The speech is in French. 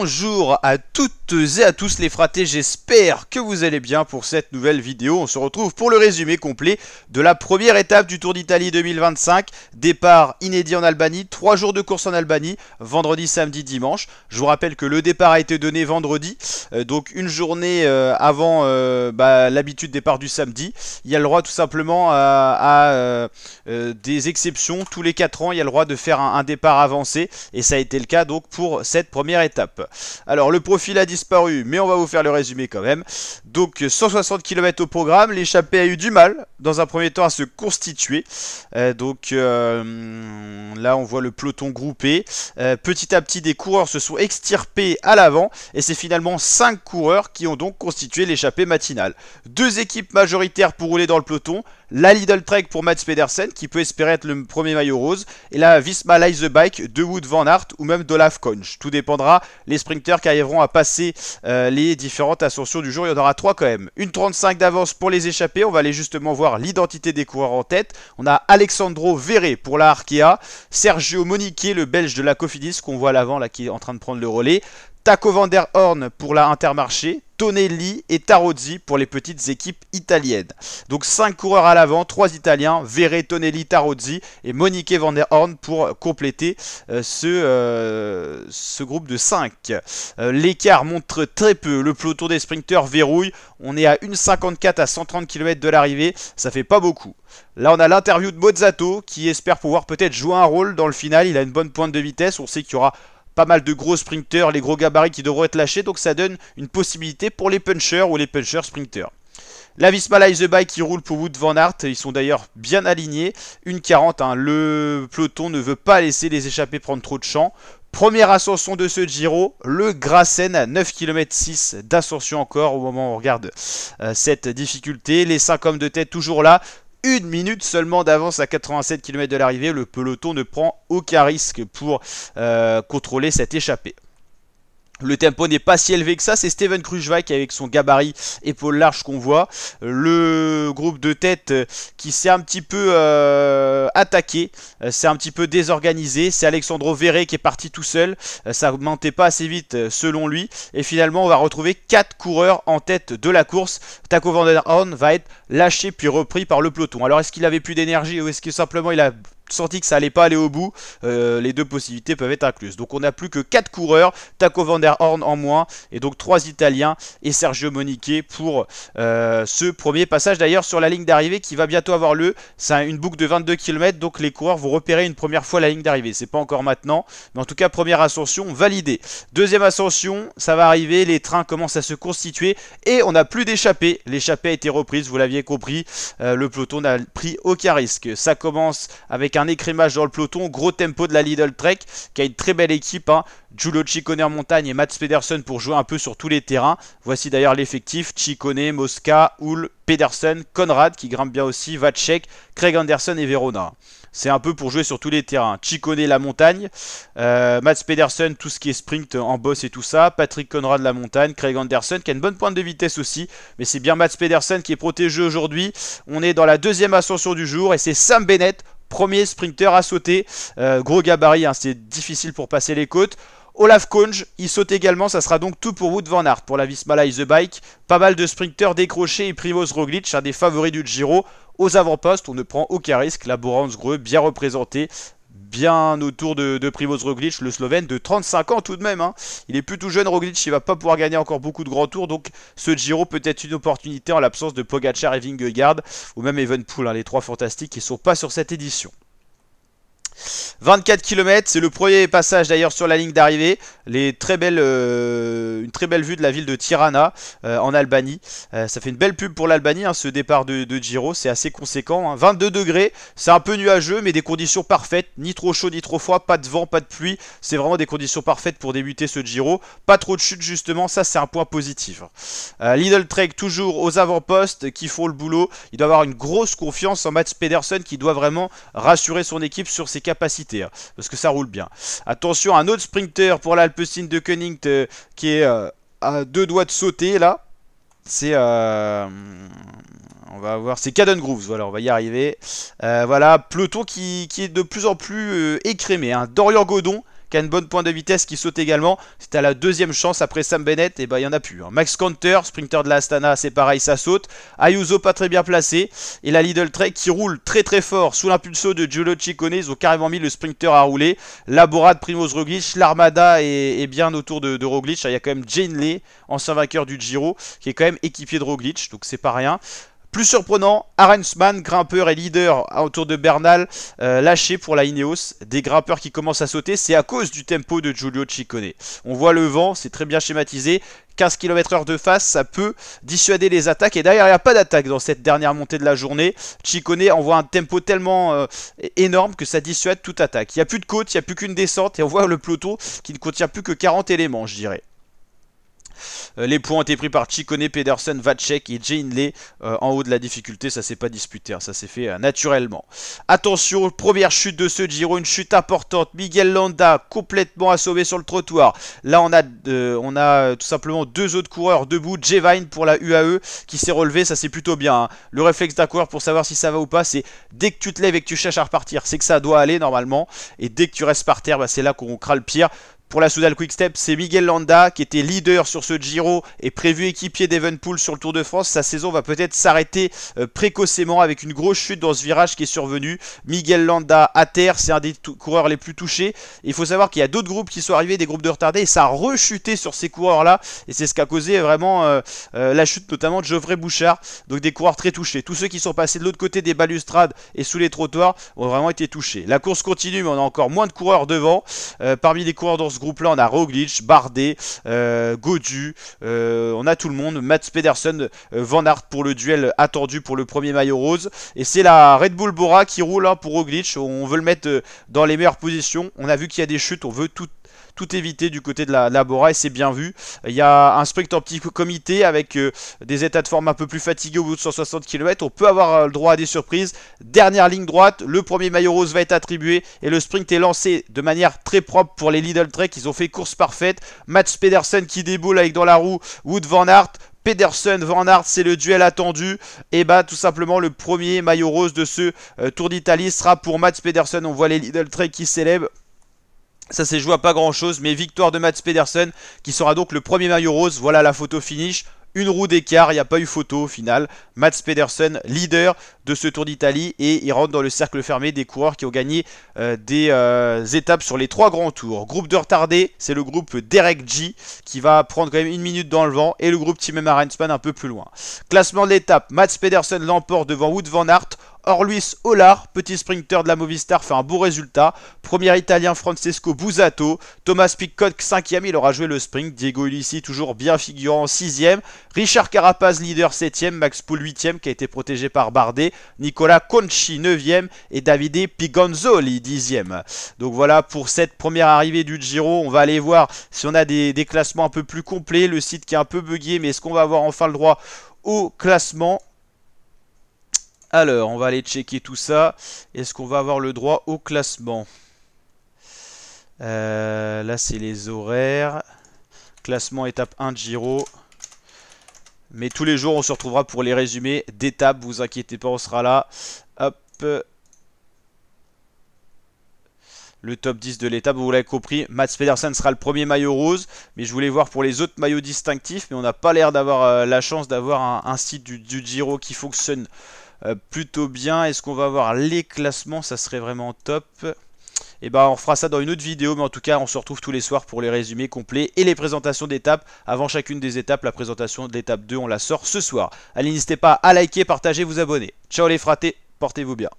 Bonjour à toutes et à tous les fratés, j'espère que vous allez bien pour cette nouvelle vidéo. On se retrouve pour le résumé complet de la première étape du Tour d'Italie 2025. Départ inédit en Albanie, 3 jours de course en Albanie, vendredi, samedi, dimanche. Je vous rappelle que le départ a été donné vendredi, donc une journée avant l'habitude départ du samedi. Il y a le droit tout simplement à des exceptions. Tous les 4 ans, il y a le droit de faire un départ avancé et ça a été le cas donc pour cette première étape. Alors le profil a disparu, mais on va vous faire le résumé quand même. Donc 160 km au programme, l'échappée a eu du mal dans un premier temps à se constituer. Là on voit le peloton groupé. Petit à petit des coureurs se sont extirpés à l'avant et c'est finalement 5 coureurs qui ont donc constitué l'échappée matinale. 2 équipes majoritaires pour rouler dans le peloton. La Lidl Trek pour Mads Pedersen qui peut espérer être le premier maillot rose et la Visma Leise the Bike de Wout van Aert ou même d'Olaf Koch. Tout dépendra les sprinters qui arriveront à passer les différentes ascensions du jour. Il y en aura 3 quand même. Une 35 d'avance pour les échappés. On va aller justement voir l'identité des coureurs en tête. On a Alexandro Verret pour la Arkea, Sergio Moniquet, le belge de la Cofidis qu'on voit à l'avant là qui est en train de prendre le relais. Taco van der Horn pour la Intermarché, Tonelli et Tarozzi pour les petites équipes italiennes. Donc 5 coureurs à l'avant, 3 Italiens, Verret, Tonelli, Tarozzi et Monique van der Horn pour compléter ce groupe de 5. L'écart montre très peu, le peloton des sprinteurs verrouille, on est à 1,54 à 130 km de l'arrivée, ça fait pas beaucoup. Là on a l'interview de Bozzato qui espère pouvoir peut-être jouer un rôle dans le final, il a une bonne pointe de vitesse, on sait qu'il y aura pas mal de gros sprinters, les gros gabarits qui devront être lâchés, donc ça donne une possibilité pour les punchers ou les punchers sprinters. La Visma Leise the Bike qui roule pour Wout van Aert, ils sont d'ailleurs bien alignés, 1,40, hein, le peloton ne veut pas laisser les échappés prendre trop de champ. Première ascension de ce Giro, le Grassen à 9 km 6 d'ascension encore au moment où on regarde cette difficulté. Les 5 hommes de tête toujours là. 1 minute seulement d'avance à 87 km de l'arrivée, le peloton ne prend aucun risque pour contrôler cette échappée. Le tempo n'est pas si élevé que ça, c'est Steven Kruijswijk avec son gabarit épaule large qu'on voit. Le groupe de tête qui s'est un petit peu attaqué, c'est un petit peu désorganisé. C'est Alexandro Verret qui est parti tout seul, ça ne montait pas assez vite selon lui. Et finalement on va retrouver 4 coureurs en tête de la course. Taco van der Horn va être lâché puis repris par le peloton. Alors est-ce qu'il avait plus d'énergie ou est-ce que simplement il a senti que ça allait pas aller au bout? Les deux possibilités peuvent être incluses. Donc on n'a plus que 4 coureurs, Taco van der Horn en moins et donc 3 Italiens et Sergio Moniquet pour ce premier passage d'ailleurs sur la ligne d'arrivée qui va bientôt avoir lieu. C'est une boucle de 22 km, donc les coureurs vont repérer une première fois la ligne d'arrivée. C'est pas encore maintenant, mais en tout cas première ascension validée. Deuxième ascension, ça va arriver, les trains commencent à se constituer et on n'a plus d'échappée. L'échappée a été reprise, vous l'aviez compris, le peloton n'a pris aucun risque. Ça commence avec un écrémage dans le peloton, gros tempo de la Lidl Trek qui a une très belle équipe, hein. Giulio Ciccone en montagne et Mads Pedersen pour jouer un peu sur tous les terrains. Voici d'ailleurs l'effectif: Ciccone, Mosca, Hull, Pedersen, Conrad qui grimpe bien aussi, Vacek, Craig Anderson et Verona. C'est un peu pour jouer sur tous les terrains. Ciccone la montagne, Mads Pedersen tout ce qui est sprint en boss et tout ça, Patrick Conrad la montagne, Craig Anderson qui a une bonne pointe de vitesse aussi, mais c'est bien Mads Pedersen qui est protégé aujourd'hui. On est dans la deuxième ascension du jour et c'est Sam Bennett, premier sprinter à sauter, gros gabarit, hein, c'est difficile pour passer les côtes. Olaf Koch, il saute également, ça sera donc tout pour Wout van Aert pour la Visma Leise the Bike. Pas mal de sprinters décrochés et Primoz Roglic, un des favoris du Giro. Aux avant-postes, on ne prend aucun risque, la Boransgreux bien représenté, bien autour de Primoz Roglic, le Slovène de 35 ans tout de même, hein. Il est plus tout jeune Roglic, il va pas pouvoir gagner encore beaucoup de grands tours, donc ce Giro peut être une opportunité en l'absence de Pogacar et Vingegaard, ou même Evenepoel, hein, les 3 fantastiques qui ne sont pas sur cette édition. 24 km, c'est le premier passage d'ailleurs sur la ligne d'arrivée. Une très belle vue de la ville de Tirana en Albanie. Ça fait une belle pub pour l'Albanie, hein, ce départ de Giro, c'est assez conséquent, hein. 22 degrés, c'est un peu nuageux mais des conditions parfaites, ni trop chaud ni trop froid, pas de vent, pas de pluie. C'est vraiment des conditions parfaites pour débuter ce Giro. Pas trop de chute justement, ça c'est un point positif. Lidl Trek toujours aux avant-postes qui font le boulot. Il doit avoir une grosse confiance en Mads Pedersen qui doit vraiment rassurer son équipe sur ses capacités, hein, parce que ça roule bien. Attention, un autre sprinter pour l'Alpecin de Koenig qui est à 2 doigts de sauter là. C'est on va voir, c'est Caden Groves, voilà, on va y arriver. Voilà, peloton qui est de plus en plus écrémé, hein. Dorian Godon qui a une bonne pointe de vitesse, qui saute également. C'était à la deuxième chance après Sam Bennett, et bah il n'y en a plus. Hein. Max Canter, sprinter de la Astana, c'est pareil, ça saute. Ayuso pas très bien placé. Et la Lidl Trek qui roule très très fort sous l'impulso de Giulio Ciccone. Ils ont carrément mis le sprinter à rouler. Laborade, Primoz Roglic, l'Armada est bien autour de Roglic. Il y a quand même Jane Lee, ancien vainqueur du Giro, qui est quand même équipier de Roglic, donc c'est pas rien. Plus surprenant, Arensman, grimpeur et leader autour de Bernal, lâché pour la Ineos. Des grimpeurs qui commencent à sauter, c'est à cause du tempo de Giulio Ciccone. On voit le vent, c'est très bien schématisé. 15 km/h de face, ça peut dissuader les attaques. Et d'ailleurs, il n'y a pas d'attaque dans cette dernière montée de la journée. Ciccone envoie un tempo tellement énorme que ça dissuade toute attaque. Il n'y a plus de côte, il n'y a plus qu'une descente. Et on voit le peloton qui ne contient plus que 40 éléments, je dirais. Les points ont été pris par Ciccone, Pedersen, Vacek et Jane Lee en haut de la difficulté. Ça s'est pas disputé, hein, ça s'est fait naturellement. Attention, première chute de ce Giro, une chute importante. Miguel Landa complètement assommé sur le trottoir. Là, on a tout simplement deux autres coureurs debout. Jevine pour la UAE qui s'est relevé, ça c'est plutôt bien. Hein. Le réflexe d'un coureur pour savoir si ça va ou pas, c'est dès que tu te lèves et que tu cherches à repartir, c'est que ça doit aller normalement. Et dès que tu restes par terre, bah, c'est là qu'on craint le pire. Pour la Soudal Quick-Step, c'est Miguel Landa qui était leader sur ce Giro et prévu équipier d'Evenepoel sur le Tour de France. Sa saison va peut-être s'arrêter précocement avec une grosse chute dans ce virage qui est survenu. Miguel Landa à terre, c'est un des coureurs les plus touchés. Il faut savoir qu'il y a d'autres groupes qui sont arrivés, des groupes de retardés, et ça a rechuté sur ces coureurs-là. Et c'est ce qui a causé vraiment la chute notamment de Geoffrey Bouchard. Donc des coureurs très touchés. Tous ceux qui sont passés de l'autre côté des balustrades et sous les trottoirs ont vraiment été touchés. La course continue, mais on a encore moins de coureurs devant. Parmi les coureurs dans ce groupe là, on a Roglic, Bardet, Gaudu, on a tout le monde, Mats Pedersen, Van Aert pour le duel attendu pour le premier maillot rose. Et c'est la Red Bull Bora qui roule hein, pour Roglic. On veut le mettre dans les meilleures positions. On a vu qu'il y a des chutes, on veut tout éviter du côté de la Bora et c'est bien vu. Il y a un sprint en petit comité avec des états de forme un peu plus fatigués au bout de 160 km. On peut avoir le droit à des surprises. Dernière ligne droite, le premier maillot rose va être attribué et le sprint est lancé de manière très propre pour les Lidl Trek. Ils ont fait course parfaite. Mats Pedersen qui déboule avec dans la roue Wout van Aert. Pedersen, Van Aert, c'est le duel attendu. Et bah tout simplement le premier maillot rose de ce Tour d'Italie sera pour Mats Pedersen. On voit les Lidl Trek qui célèbrent. Ça s'est joué à pas grand chose, mais victoire de Mats Pedersen qui sera donc le premier maillot rose. Voilà la photo finish. Une roue d'écart, il n'y a pas eu photo au final. Mats Pedersen, leader de ce Tour d'Italie, et il rentre dans le cercle fermé des coureurs qui ont gagné des étapes sur les 3 grands tours. Groupe de retardés, c'est le groupe Derek G qui va prendre quand même 1 minute dans le vent, et le groupe Tim Arensman un peu plus loin. Classement de l'étape, Mats Pedersen l'emporte devant Wout van Aert. Orluis Olar, petit sprinter de la Movistar, fait un beau résultat. Premier italien Francesco Busato. Thomas Pidcock 5ème, il aura joué le sprint. Diego Ulissi toujours bien figurant 6ème. Richard Carapaz leader 7ème. Max Poul 8ème qui a été protégé par Bardet. Nicolas Conchi 9ème et Davide Pigonzoli 10ème. Donc voilà pour cette première arrivée du Giro. On va aller voir si on a des classements un peu plus complets. Le site qui est un peu bugué, mais est-ce qu'on va avoir enfin le droit au classement ? Alors, on va aller checker tout ça. Est-ce qu'on va avoir le droit au classement? Là, c'est les horaires. Classement étape 1 de Giro. Mais tous les jours, on se retrouvera pour les résumés d'étapes. Vous inquiétez pas, on sera là. Hop. Le top 10 de l'étape, vous l'avez compris. Mats Pedersen sera le premier maillot rose. Mais je voulais voir pour les autres maillots distinctifs. Mais on n'a pas l'air d'avoir la chance d'avoir un site du Giro qui fonctionne plutôt bien. Est-ce qu'on va avoir les classements? Ça serait vraiment top. Et ben on fera ça dans une autre vidéo, mais en tout cas on se retrouve tous les soirs pour les résumés complets et les présentations d'étapes. Avant chacune des étapes, la présentation de l'étape 2 on la sort ce soir. Allez, n'hésitez pas à liker, partager, vous abonner. Ciao les fratés, portez-vous bien.